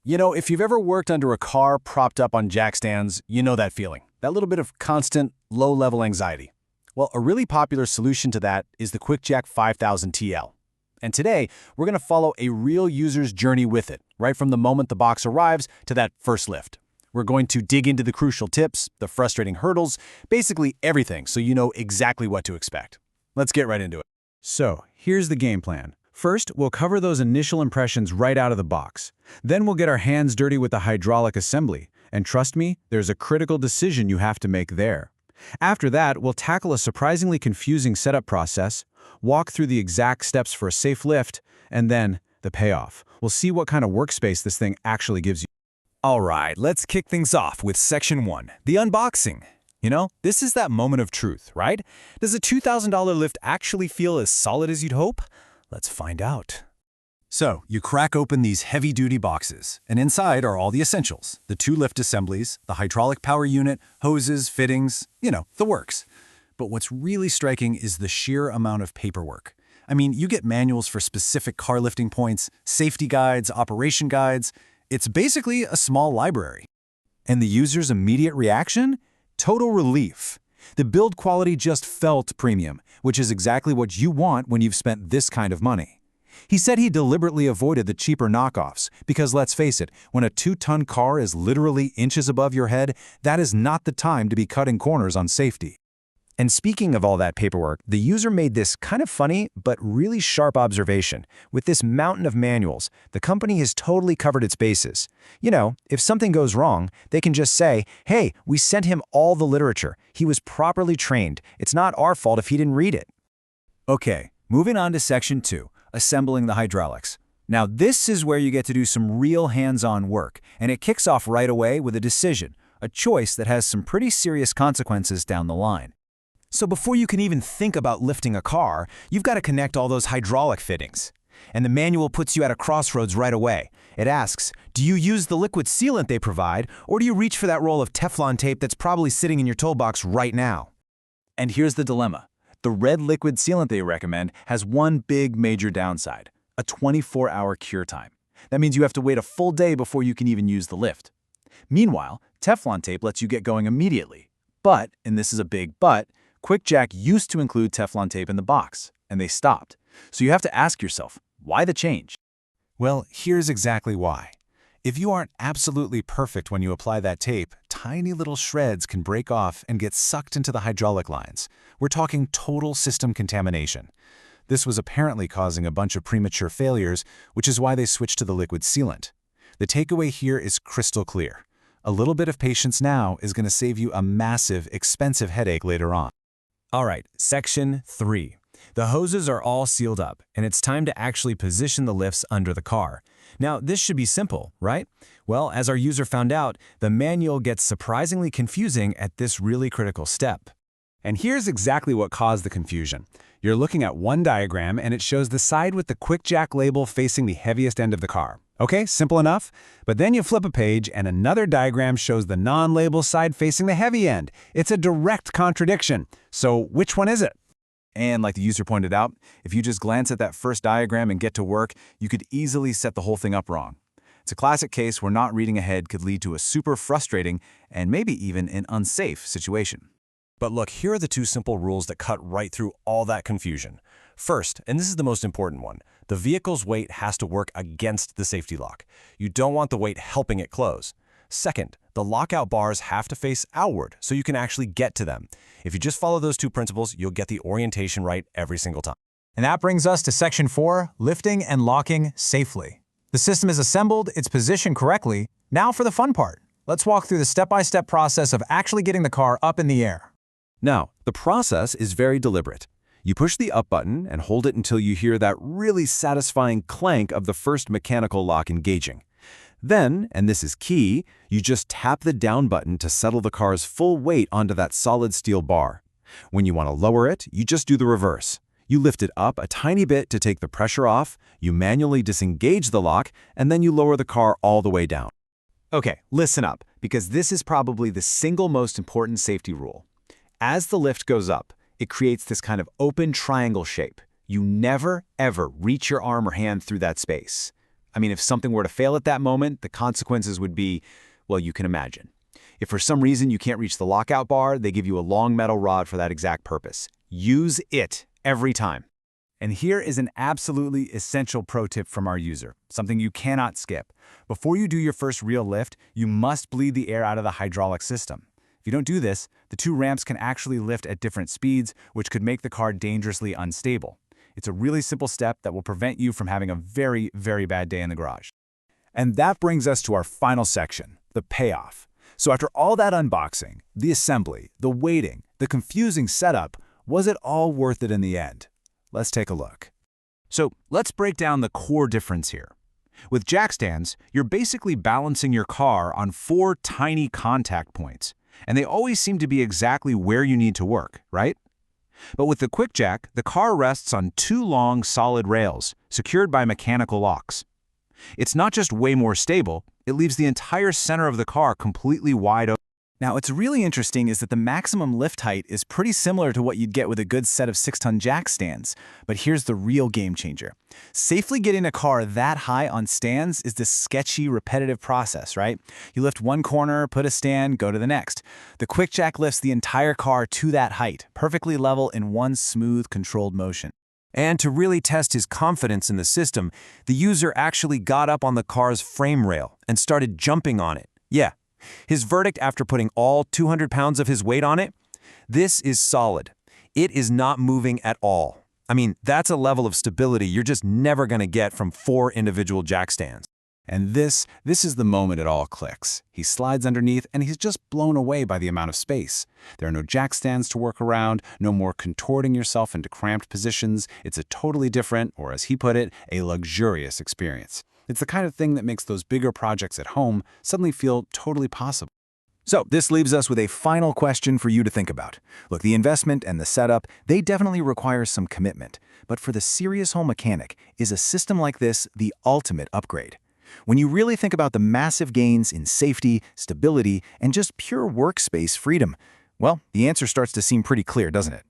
You know, if you've ever worked under a car propped up on jack stands, you know that feeling. That little bit of constant, low-level anxiety. Well, a really popular solution to that is the QuickJack 5000 TL. And today, we're going to follow a real user's journey with it, right from the moment the box arrives to that first lift. We're going to dig into the crucial tips, the frustrating hurdles, basically everything so you know exactly what to expect. Let's get right into it. So, here's the game plan. First, we'll cover those initial impressions right out of the box. Then we'll get our hands dirty with the hydraulic assembly. And trust me, there's a critical decision you have to make there. After that, we'll tackle a surprisingly confusing setup process, walk through the exact steps for a safe lift, and then the payoff. We'll see what kind of workspace this thing actually gives you. All right, let's kick things off with Section 1, the unboxing. You know, this is that moment of truth, right? Does a $2,000 lift actually feel as solid as you'd hope? Let's find out. So, you crack open these heavy-duty boxes, and inside are all the essentials. The 2 lift assemblies, the hydraulic power unit, hoses, fittings, the works. But what's really striking is the sheer amount of paperwork. I mean, you get manuals for specific car lifting points, safety guides, operation guides. It's basically a small library. And the user's immediate reaction? Total relief. The build quality just felt premium, which is exactly what you want when you've spent this kind of money. He said he deliberately avoided the cheaper knockoffs because, let's face it, when a 2-ton car is literally inches above your head, that is not the time to be cutting corners on safety. And speaking of all that paperwork, the user made this kind of funny but really sharp observation. With this mountain of manuals, the company has totally covered its bases. You know, if something goes wrong, they can just say, hey, we sent him all the literature. He was properly trained. It's not our fault if he didn't read it. Okay, moving on to Section 2, assembling the hydraulics. Now, this is where you get to do some real hands-on work, and it kicks off right away with a decision, a choice that has some pretty serious consequences down the line. So before you can even think about lifting a car, you've got to connect all those hydraulic fittings. And the manual puts you at a crossroads right away. It asks, do you use the liquid sealant they provide, or do you reach for that roll of Teflon tape that's probably sitting in your toolbox right now? And here's the dilemma. The red liquid sealant they recommend has one big major downside, a 24-hour cure time. That means you have to wait a full day before you can even use the lift. Meanwhile, Teflon tape lets you get going immediately. But, and this is a big but, QuickJack used to include Teflon tape in the box, and they stopped. So you have to ask yourself, why the change? Well, here's exactly why. If you aren't absolutely perfect when you apply that tape, tiny little shreds can break off and get sucked into the hydraulic lines. We're talking total system contamination. This was apparently causing a bunch of premature failures, which is why they switched to the liquid sealant. The takeaway here is crystal clear. A little bit of patience now is going to save you a massive, expensive headache later on. All right, Section 3. The hoses are all sealed up, and it's time to actually position the lifts under the car. Now, this should be simple, right? Well, as our user found out, the manual gets surprisingly confusing at this really critical step. And here's exactly what caused the confusion. You're looking at one diagram, and it shows the side with the QuickJack label facing the heaviest end of the car. Okay, simple enough. But then you flip a page, and another diagram shows the non-label side facing the heavy end. It's a direct contradiction. So which one is it? And like the user pointed out, if you just glance at that first diagram and get to work, you could easily set the whole thing up wrong. It's a classic case where not reading ahead could lead to a super frustrating and maybe even an unsafe situation. But look, here are the 2 simple rules that cut right through all that confusion. First, and this is the most important one, the vehicle's weight has to work against the safety lock. You don't want the weight helping it close. Second, the lockout bars have to face outward so you can actually get to them. If you just follow those 2 principles, you'll get the orientation right every single time. And that brings us to Section 4, lifting and locking safely. The system is assembled, it's positioned correctly. Now for the fun part. Let's walk through the step-by-step process of actually getting the car up in the air. Now, the process is very deliberate. You push the up button and hold it until you hear that really satisfying clank of the first mechanical lock engaging. Then, and this is key, you just tap the down button to settle the car's full weight onto that solid steel bar. When you want to lower it, you just do the reverse. You lift it up a tiny bit to take the pressure off, you manually disengage the lock, and then you lower the car all the way down. Okay, listen up, because this is probably the single most important safety rule. As the lift goes up, it creates this kind of open triangle shape. You never, ever reach your arm or hand through that space. I mean, if something were to fail at that moment, the consequences would be, well, you can imagine. If for some reason you can't reach the lockout bar, they give you a long metal rod for that exact purpose. Use it every time. And here is an absolutely essential pro tip from our user, something you cannot skip. Before you do your first real lift, you must bleed the air out of the hydraulic system. If you don't do this, the two ramps can actually lift at different speeds, which could make the car dangerously unstable. It's a really simple step that will prevent you from having a very, very bad day in the garage. And that brings us to our final section, the payoff. So after all that unboxing, the assembly, the waiting, the confusing setup, was it all worth it in the end? Let's take a look. So let's break down the core difference here. With jack stands, you're basically balancing your car on 4 tiny contact points, and they always seem to be exactly where you need to work, right? But with the QuickJack, the car rests on 2 long, solid rails, secured by mechanical locks. It's not just way more stable, it leaves the entire center of the car completely wide open. Now, what's really interesting is that the maximum lift height is pretty similar to what you'd get with a good set of 6-ton jack stands. But here's the real game changer. Safely getting a car that high on stands is this sketchy, repetitive process, right? You lift one corner, put a stand, go to the next. The QuickJack lifts the entire car to that height, perfectly level in one smooth, controlled motion. And to really test his confidence in the system, the user actually got up on the car's frame rail and started jumping on it. Yeah. His verdict after putting all 200 pounds of his weight on it? This is solid. It is not moving at all. I mean, that's a level of stability you're just never going to get from 4 individual jack stands. And this is the moment it all clicks. He slides underneath and he's just blown away by the amount of space. There are no jack stands to work around, no more contorting yourself into cramped positions. It's a totally different, or as he put it, a luxurious experience. It's the kind of thing that makes those bigger projects at home suddenly feel totally possible. So this leaves us with a final question for you to think about. Look, the investment and the setup, they definitely require some commitment. But for the serious home mechanic, is a system like this the ultimate upgrade? When you really think about the massive gains in safety, stability, and just pure workspace freedom, well, the answer starts to seem pretty clear, doesn't it?